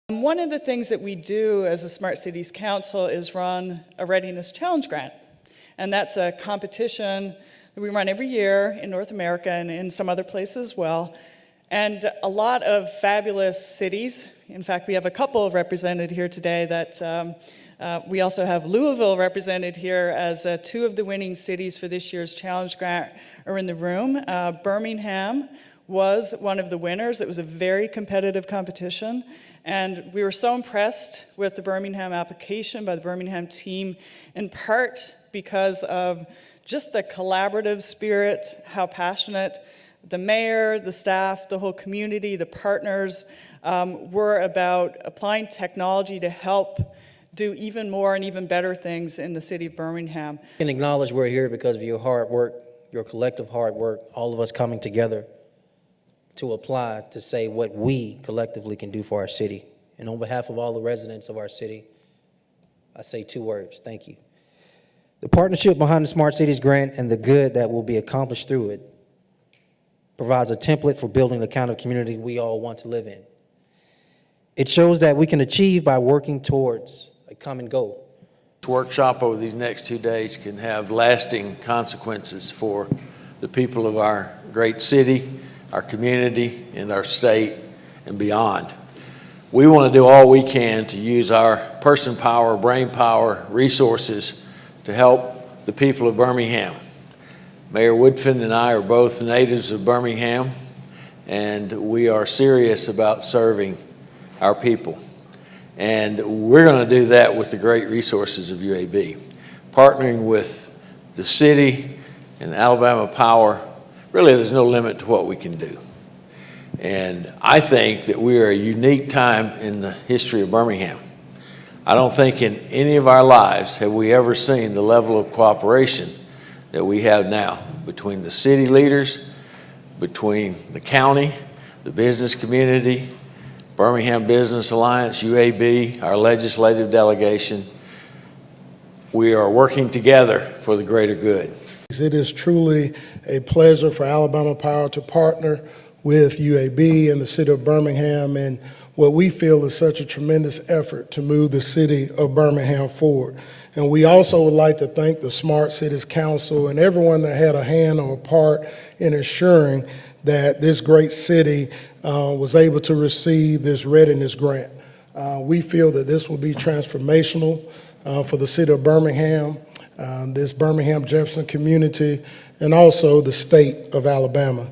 One of the things that we do as a Smart Cities Council is run a Readiness Challenge Grant. And that's a competition that we run every year in North America and in some other places as well. And a lot of fabulous cities, in fact, we have a couple represented here today that we also have Louisville represented here as two of the winning cities for this year's Challenge Grant are in the room. Birmingham was one of the winners. It was a very competitive competition. And we were so impressed with the Birmingham application by the Birmingham team, in part because of just the collaborative spirit, how passionate the mayor, the staff, the whole community, the partners were about applying technology to help do even more and even better things in the city of Birmingham. I can acknowledge we're here because of your hard work, your collective hard work, all of us coming together to apply to say what we collectively can do for our city. And on behalf of all the residents of our city, I say two words: thank you. The partnership behind the Smart Cities Grant and the good that will be accomplished through it provides a template for building the kind of community we all want to live in. It shows that we can achieve by working towards a common goal. This workshop over these next 2 days can have lasting consequences for the people of our great city, our community, and our state, and beyond. We want to do all we can to use our person power, brain power, resources to help the people of Birmingham. Mayor Woodfin and I are both natives of Birmingham, and we are serious about serving our people. And we're going to do that with the great resources of UAB. Partnering with the city and Alabama Power, really there's no limit to what we can do. And I think that we are a unique time in the history of Birmingham. I don't think in any of our lives have we ever seen the level of cooperation that we have now between the city leaders, between the county, the business community, Birmingham Business Alliance, UAB, our legislative delegation. We are working together for the greater good. It is truly a pleasure for Alabama Power to partner with UAB and the city of Birmingham in what we feel is such a tremendous effort to move the city of Birmingham forward. And we also would like to thank the Smart Cities Council and everyone that had a hand or a part in ensuring that this great city was able to receive this Readiness Grant. We feel that this will be transformational for the city of Birmingham, this Birmingham Jefferson community, and also the state of Alabama.